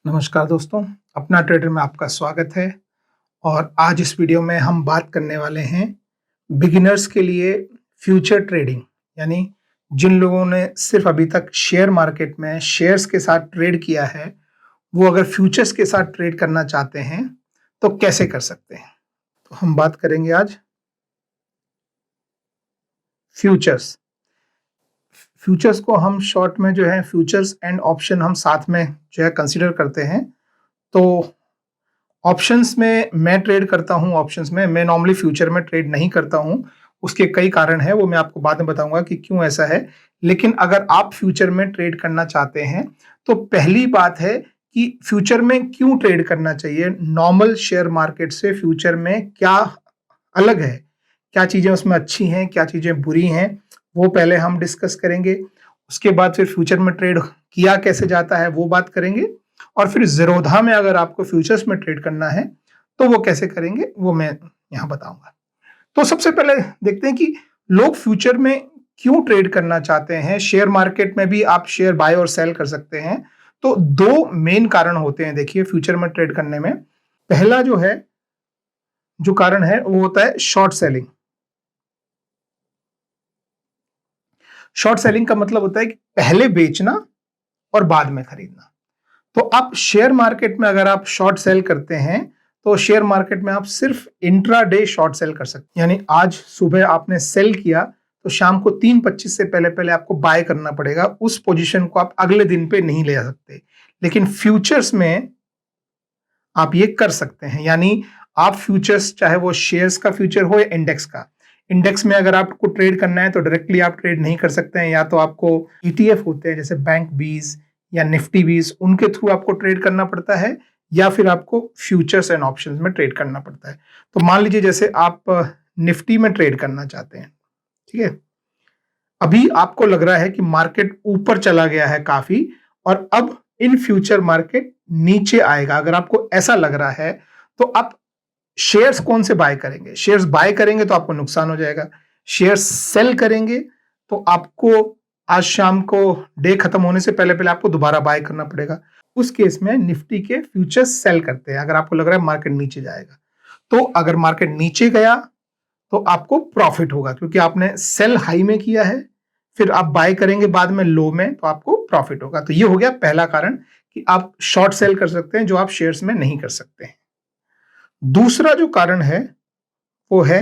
नमस्कार दोस्तों, अपना ट्रेडर में आपका स्वागत है। और आज इस वीडियो में हम बात करने वाले हैं बिगिनर्स के लिए फ्यूचर ट्रेडिंग, यानी जिन लोगों ने सिर्फ अभी तक शेयर मार्केट में शेयर्स के साथ ट्रेड किया है, वो अगर फ्यूचर्स के साथ ट्रेड करना चाहते हैं तो कैसे कर सकते हैं। तो हम बात करेंगे आज फ्यूचर्स। फ्यूचर्स को हम शॉर्ट में जो है फ्यूचर्स एंड ऑप्शन हम साथ में जो है कंसीडर करते हैं। तो ऑप्शंस में मैं ट्रेड करता हूं, ऑप्शंस में मैं नॉर्मली फ्यूचर में ट्रेड नहीं करता हूं। उसके कई कारण हैं, वो मैं आपको बाद में बताऊंगा कि क्यों ऐसा है। लेकिन अगर आप फ्यूचर में ट्रेड करना चाहते हैं तो पहली बात है कि फ्यूचर में क्यों ट्रेड करना चाहिए। नॉर्मल शेयर मार्केट से फ्यूचर में क्या अलग है, क्या चीजें उसमें अच्छी हैं, क्या चीजें बुरी हैं, वो पहले हम डिस्कस करेंगे। उसके बाद फिर फ्यूचर में ट्रेड किया कैसे जाता है वो बात करेंगे। और फिर ज़ीरोधा में अगर आपको फ्यूचर्स में ट्रेड करना है तो वो कैसे करेंगे वो मैं यहाँ बताऊंगा। तो सबसे पहले देखते हैं कि लोग फ्यूचर में क्यों ट्रेड करना चाहते हैं। शेयर मार्केट में भी आप शेयर बाय और सेल कर सकते हैं। तो दो मेन कारण होते हैं देखिए फ्यूचर में ट्रेड करने में। पहला जो कारण है वो होता है शॉर्ट सेलिंग। शॉर्ट सेलिंग का मतलब होता है कि पहले बेचना और बाद में खरीदना। तो आप शेयर मार्केट में अगर आप शॉर्ट सेल करते हैं तो शेयर मार्केट में आप सिर्फ इंट्रा डे शॉर्ट सेल कर सकते हैं, यानी आज सुबह आपने सेल किया तो शाम को 3:25 से पहले पहले आपको बाय करना पड़ेगा। उस पोजीशन को आप अगले दिन पे नहीं ले सकते। लेकिन फ्यूचर्स में आप ये कर सकते हैं, यानी आप फ्यूचर्स चाहे वो शेयर्स का फ्यूचर हो या इंडेक्स का। इंडेक्स में अगर आपको ट्रेड करना है तो डायरेक्टली आप ट्रेड नहीं कर सकते हैं, या तो आपको ईटीएफ होते हैं जैसे बैंक बीज या निफ्टी बीज, उनके थ्रू आपको ट्रेड करना पड़ता है, या फिर आपको फ्यूचर्स एंड ऑप्शंस में ट्रेड करना पड़ता है। तो मान लीजिए जैसे आप निफ्टी में ट्रेड करना चाहते हैं, ठीक है, अभी आपको लग रहा है कि मार्केट ऊपर चला गया है काफी और अब इन फ्यूचर मार्केट नीचे आएगा। अगर आपको ऐसा लग रहा है तो आप शेयर्स कौन से बाय करेंगे। शेयर्स बाय करेंगे तो आपको नुकसान हो जाएगा। शेयर्स सेल करेंगे तो आपको आज शाम को डे खत्म होने से पहले पहले आपको दोबारा बाय करना पड़ेगा। उस केस में निफ्टी के फ्यूचर्स सेल करते हैं अगर आपको लग रहा है मार्केट नीचे जाएगा। तो अगर मार्केट नीचे गया तो आपको प्रॉफिट होगा, क्योंकि आपने सेल हाई में किया है, फिर आप बाय करेंगे बाद में लो में तो आपको प्रॉफिट होगा। तो ये हो गया पहला कारण कि आप शॉर्ट सेल कर सकते हैं, जो आप शेयर्स में नहीं कर सकते हैं। दूसरा जो कारण है वो है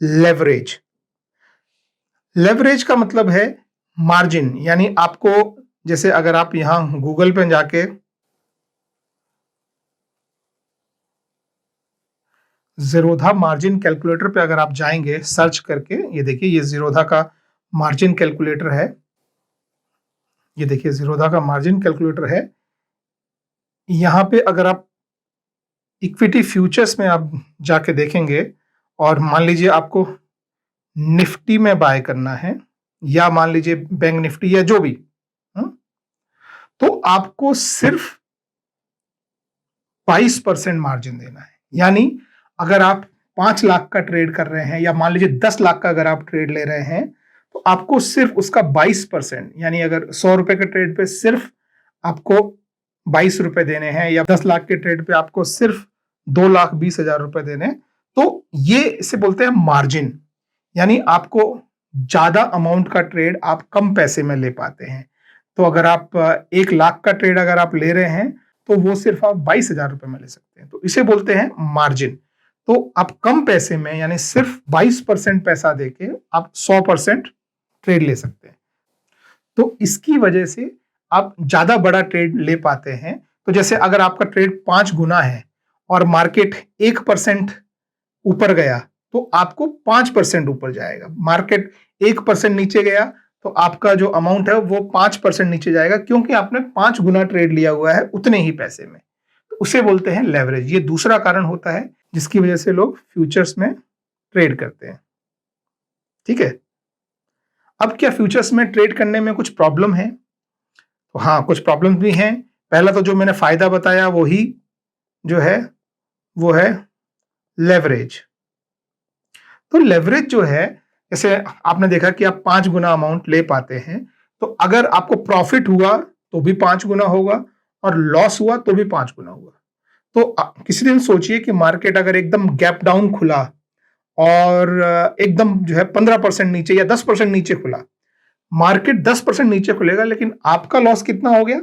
लेवरेज। लेवरेज का मतलब है मार्जिन, यानी आपको जैसे अगर आप यहां गूगल पे जाके ज़ीरोधा मार्जिन कैलकुलेटर पे अगर आप जाएंगे सर्च करके, ये देखिए ये ज़ीरोधा का मार्जिन कैलकुलेटर है। ये देखिए ज़ीरोधा का मार्जिन कैलकुलेटर है। यहां पे अगर आप इक्विटी फ्यूचर्स में आप जाके देखेंगे और मान लीजिए आपको निफ्टी में बाय करना है, या मान लीजिए बैंक निफ्टी या जो भी, हम्म, तो आपको सिर्फ 22% मार्जिन देना है। यानी अगर आप 5 लाख का ट्रेड कर रहे हैं या मान लीजिए 10 लाख का अगर आप ट्रेड ले रहे हैं तो आपको सिर्फ उसका 22%, यानी अगर 100 रुपए के ट्रेड पे सिर्फ आपको 22 रुपए देने हैं, या 10 लाख के ट्रेड पे आपको सिर्फ 2,20,000 रुपए देने हैं, तो ये इसे बोलते हैं मार्जिन। यानी आपको ज्यादा अमाउंट का ट्रेड आप कम पैसे में ले पाते हैं। तो अगर आप 1 लाख का ट्रेड अगर आप ले रहे हैं तो वो सिर्फ आप 22,000 रुपए में ले सकते हैं, तो इसे बोलते हैं मार्जिन। तो आप कम पैसे में यानी सिर्फ 22% पैसा देके आप 100% ट्रेड ले सकते हैं। तो इसकी वजह से आप ज्यादा बड़ा ट्रेड ले पाते हैं। तो जैसे अगर आपका ट्रेड 5 गुना है और मार्केट 1% ऊपर गया तो आपको 5% ऊपर जाएगा। मार्केट 1% नीचे गया तो आपका जो अमाउंट है वो 5% नीचे जाएगा, क्योंकि आपने 5 गुना ट्रेड लिया हुआ है उतने ही पैसे में। तो उसे बोलते हैं लेवरेज। ये दूसरा कारण होता है जिसकी वजह से लोग फ्यूचर्स में ट्रेड करते हैं। ठीक है, अब क्या फ्यूचर्स में ट्रेड करने में कुछ प्रॉब्लम है? तो हाँ, कुछ प्रॉब्लम भी हैं। पहला तो जो मैंने फायदा बताया वही जो है वो है लेवरेज। तो लेवरेज जो है, जैसे आपने देखा कि आप 5 गुना अमाउंट ले पाते हैं, तो अगर आपको प्रॉफिट हुआ तो भी 5 गुना होगा, और लॉस हुआ तो भी 5 गुना हुआ। तो किसी दिन सोचिए कि मार्केट अगर एकदम गैप डाउन खुला और एकदम जो है 15% नीचे या 10% नीचे खुला, मार्केट 10% नीचे खुलेगा लेकिन आपका लॉस कितना हो गया?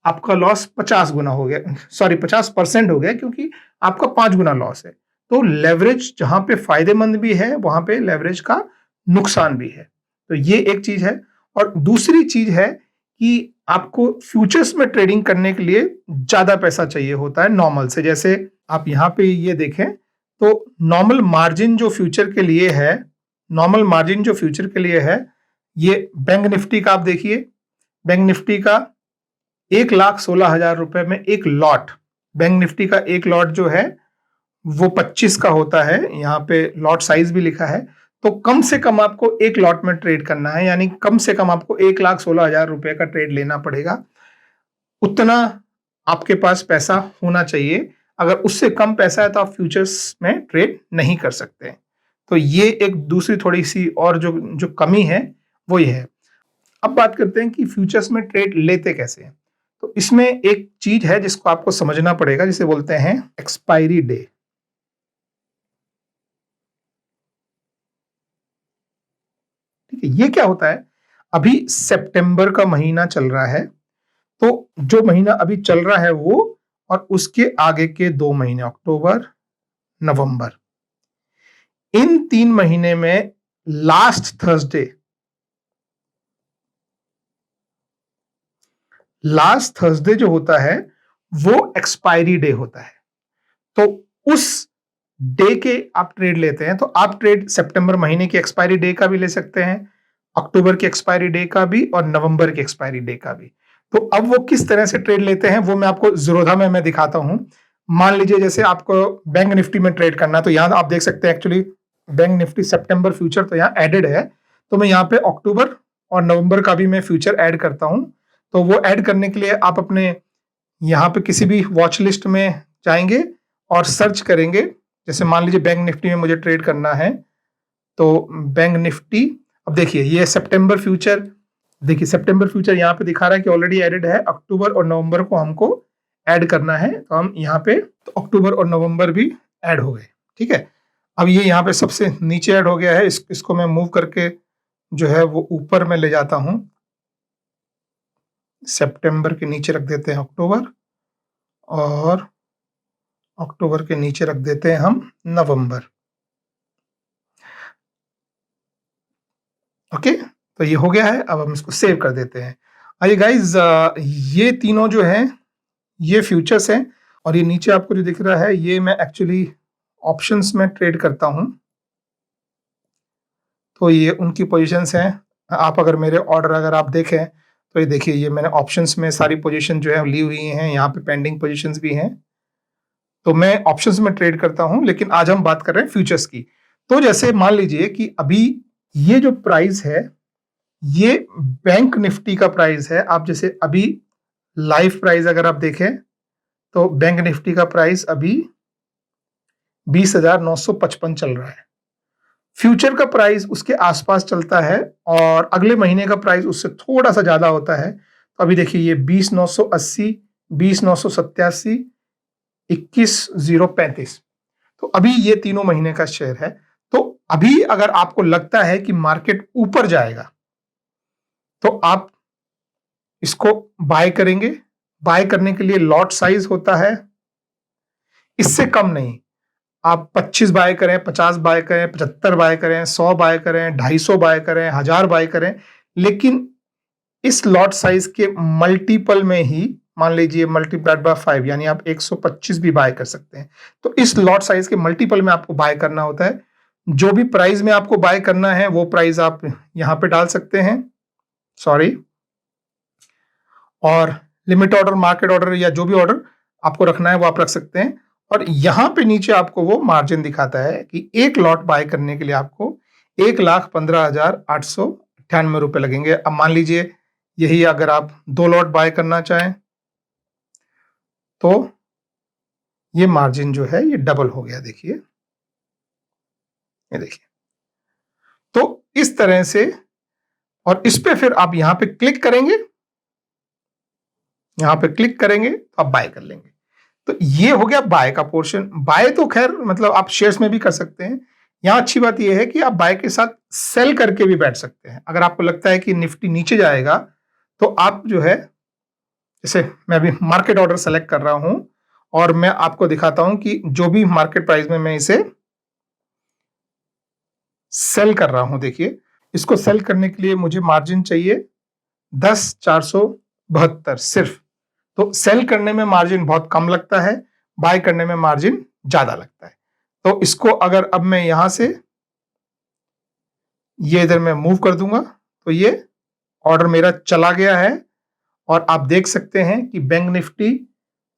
आपका लॉस 50 गुना हो गया, सॉरी 50% हो गया, क्योंकि आपका 5 गुना लॉस है। तो लेवरेज जहां पे फायदेमंद भी है वहां पे लेवरेज का नुकसान भी है। तो ये एक चीज है। और दूसरी चीज है कि आपको फ्यूचर्स में ट्रेडिंग करने के लिए ज्यादा पैसा चाहिए होता है नॉर्मल से। जैसे आप यहाँ पे ये देखें तो नॉर्मल मार्जिन जो फ्यूचर के लिए है, नॉर्मल मार्जिन जो फ्यूचर के लिए है, ये बैंक निफ्टी का आप देखिए, बैंक निफ्टी का 1,16,000 रुपए में एक लॉट, बैंक निफ्टी का एक लॉट जो है वो 25 का होता है, यहाँ पे लॉट साइज भी लिखा है। तो कम से कम आपको एक लॉट में ट्रेड करना है, यानी कम से कम आपको 1,16,000 रुपए का ट्रेड लेना पड़ेगा। उतना आपके पास पैसा होना चाहिए। अगर उससे कम पैसा है तो आप फ्यूचर्स में ट्रेड नहीं कर सकते। तो ये एक दूसरी थोड़ी सी और जो जो कमी है वो ये है। अब बात करते हैं कि फ्यूचर्स में ट्रेड लेते कैसे हैं। तो इसमें एक चीज है जिसको आपको समझना पड़ेगा, जिसे बोलते हैं एक्सपायरी डे। ठीक है, ये क्या होता है? अभी सितंबर का महीना चल रहा है, तो जो महीना अभी चल रहा है वो, और उसके आगे के 2 महीने अक्टूबर नवंबर, इन 3 महीने में लास्ट थर्सडे, लास्ट थर्सडे जो होता है वो एक्सपायरी डे होता है। तो उस डे के आप ट्रेड लेते हैं, तो आप ट्रेड सितंबर महीने की एक्सपायरी डे का भी ले सकते हैं, अक्टूबर की एक्सपायरी डे का भी, और नवंबर की एक्सपायरी डे का भी। तो अब वो किस तरह से ट्रेड लेते हैं वो मैं आपको ज़ीरोधा में मैं दिखाता हूं। मान लीजिए जैसे आपको बैंक निफ्टी में ट्रेड करना है, तो यहां आप देख सकते हैं एक्चुअली बैंक निफ्टी सितंबर फ्यूचर तो यहाँ एडेड है। तो मैं यहाँ पे अक्टूबर और नवंबर का भी मैं फ्यूचर ऐड करता हूं। तो वो ऐड करने के लिए आप अपने यहाँ पे किसी भी वॉच लिस्ट में जाएंगे और सर्च करेंगे। जैसे मान लीजिए बैंक निफ्टी में मुझे ट्रेड करना है, तो बैंक निफ्टी, अब देखिए ये सितंबर फ्यूचर, देखिए सितंबर फ्यूचर यहाँ पे दिखा रहा है कि ऑलरेडी एडेड है। अक्टूबर और नवंबर को हमको ऐड करना है, तो हम यहाँ पे, तो अक्टूबर और नवंबर भी ऐड हो गए। ठीक है, अब ये यहाँ पे सबसे नीचे ऐड हो गया है। इसको मैं मूव करके जो है वो ऊपर में ले जाता हूँ। सितंबर के नीचे रख देते हैं अक्टूबर, और अक्टूबर के नीचे रख देते हैं हम नवंबर। ओके, तो ये हो गया है। अब हम इसको सेव कर देते हैं। आइए गाइज, ये तीनों जो हैं ये फ्यूचर्स हैं, और ये नीचे आपको जो दिख रहा है ये मैं एक्चुअली ऑप्शंस में ट्रेड करता हूं। तो ये उनकी पोजीशंस हैं। आप अगर मेरे ऑर्डर अगर आप देखें तो ये देखिए, ये मैंने ऑप्शंस में सारी पोजीशन जो है ली हुई हैं। यहाँ पे पेंडिंग पोजीशंस भी हैं। तो मैं ऑप्शंस में ट्रेड करता हूं, लेकिन आज हम बात कर रहे हैं फ्यूचर्स की। तो जैसे मान लीजिए कि अभी ये जो प्राइस है ये बैंक निफ्टी का प्राइस है। आप जैसे अभी लाइव प्राइस अगर आप देखें तो बैंक निफ्टी का प्राइस अभी 20,955 चल रहा है। फ्यूचर का प्राइस उसके आसपास चलता है, और अगले महीने का प्राइस उससे थोड़ा सा ज्यादा होता है। तो अभी देखिए ये 20,980, 20,987, 21,035। तो अभी ये तीनों महीने का शेयर है। तो अभी अगर आपको लगता है कि मार्केट ऊपर जाएगा तो आप इसको बाय करेंगे। बाय करने के लिए लॉट साइज होता है, इससे कम नहीं। आप 25 बाय करें, 50 बाय करें, 75 बाय करें, 100 बाय करें, 250 बाय करें, 1000 बाय करें, लेकिन इस लॉट साइज के मल्टीपल में ही, मान लीजिए मल्टीप्लाइड बाय 5, यानी आप 125 भी बाय कर सकते हैं। तो इस लॉट साइज के मल्टीपल में आपको बाय करना होता है। जो भी प्राइस में आपको बाय करना है वो प्राइस आप यहां पे डाल सकते हैं, सॉरी, और लिमिट ऑर्डर, मार्केट ऑर्डर, या जो भी ऑर्डर आपको रखना है वो आप रख सकते हैं। और यहां पे नीचे आपको वो मार्जिन दिखाता है कि एक लॉट बाय करने के लिए आपको 1,15,898 रुपए लगेंगे। अब मान लीजिए यही अगर आप 2 लॉट बाय करना चाहें तो ये मार्जिन जो है ये डबल हो गया। देखिए, ये देखिए। तो इस तरह से, और इस पे फिर आप यहां पे क्लिक करेंगे यहां पे क्लिक करेंगे तो आप बाय कर लेंगे। तो ये हो गया बाय का पोर्शन। बाय तो खैर मतलब आप शेयर्स में भी कर सकते हैं। यहां अच्छी बात यह है कि आप बाय के साथ सेल करके भी बैठ सकते हैं। अगर आपको लगता है कि निफ्टी नीचे जाएगा तो आप जो है, जैसे मैं अभी मार्केट ऑर्डर सेलेक्ट कर रहा हूं और मैं आपको दिखाता हूं कि जो भी मार्केट प्राइस में मैं इसे सेल कर रहा हूं, देखिए इसको सेल करने के लिए मुझे मार्जिन चाहिए 10,472 सिर्फ। तो सेल करने में मार्जिन बहुत कम लगता है, बाय करने में मार्जिन ज्यादा लगता है। तो इसको अगर अब मैं यहां से ये इधर मैं मूव कर दूंगा तो ये ऑर्डर मेरा चला गया है और आप देख सकते हैं कि बैंक निफ्टी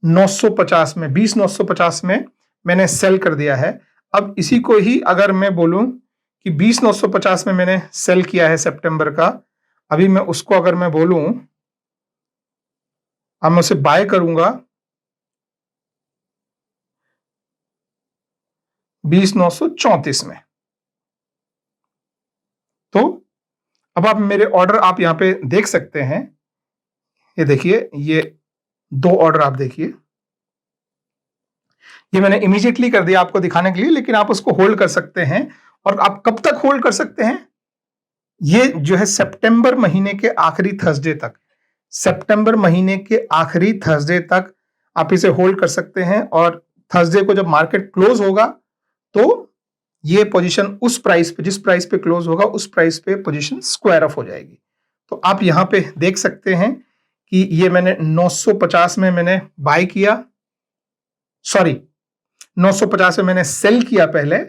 950 में 20,950 में मैंने सेल कर दिया है। अब इसी को ही अगर मैं बोलूं कि 20,950 में मैंने सेल किया है सितंबर का, अभी मैं उसको अगर मैं बोलूं, अब मैं उसे बाय करूंगा 20,934 में। तो अब आप मेरे ऑर्डर आप यहां पे देख सकते हैं, ये देखिए ये 2 ऑर्डर आप देखिए, ये मैंने इमीडिएटली कर दिया आपको दिखाने के लिए, लेकिन आप उसको होल्ड कर सकते हैं। और आप कब तक होल्ड कर सकते हैं? ये जो है सितंबर महीने के आखिरी थर्सडे तक, सितंबर महीने के आखिरी थर्सडे तक आप इसे होल्ड कर सकते हैं। और थर्सडे को जब मार्केट क्लोज होगा तो ये पोजीशन उस प्राइस पे, जिस प्राइस पे क्लोज होगा उस प्राइस पे पोजीशन स्क्वायर ऑफ हो जाएगी। तो आप यहां पे देख सकते हैं कि ये मैंने 950 में मैंने बाय किया, सॉरी 950 में मैंने सेल किया पहले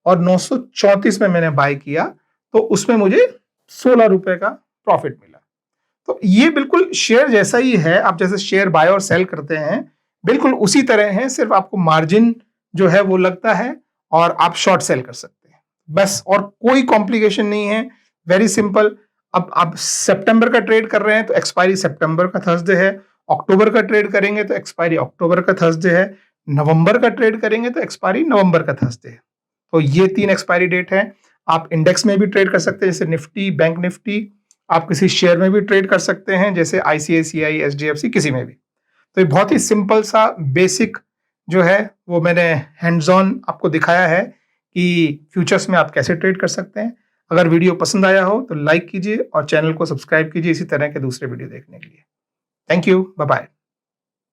और 934 में मैंने बाय किया, तो उसमें मुझे 16 रुपए का प्रॉफिट मिला। तो ये बिल्कुल शेयर जैसा ही है, आप जैसे शेयर बाय और सेल करते हैं बिल्कुल उसी तरह है, सिर्फ आपको मार्जिन जो है वो लगता है और आप शॉर्ट सेल कर सकते हैं बस, और कोई कॉम्प्लिकेशन नहीं है, वेरी सिंपल। अब आप सितंबर का ट्रेड कर रहे हैं तो एक्सपायरी सितंबर का थर्सडे है, अक्टूबर का ट्रेड करेंगे तो एक्सपायरी अक्टूबर का थर्सडे है, नवंबर का ट्रेड करेंगे तो एक्सपायरी नवंबर का थर्सडे है। तो ये 3 एक्सपायरी डेट है। आप इंडेक्स में भी ट्रेड कर सकते हैं जैसे निफ्टी, बैंक निफ्टी, आप किसी शेयर में भी ट्रेड कर सकते हैं जैसे आईसीआईसीआई, एचडीएफसी, किसी में भी। तो ये बहुत ही सिंपल सा बेसिक जो है वो मैंने हैंड्स ऑन आपको दिखाया है कि फ्यूचर्स में आप कैसे ट्रेड कर सकते हैं। अगर वीडियो पसंद आया हो तो लाइक कीजिए और चैनल को सब्सक्राइब कीजिए इसी तरह के दूसरे वीडियो देखने के लिए। Thank you, bye bye.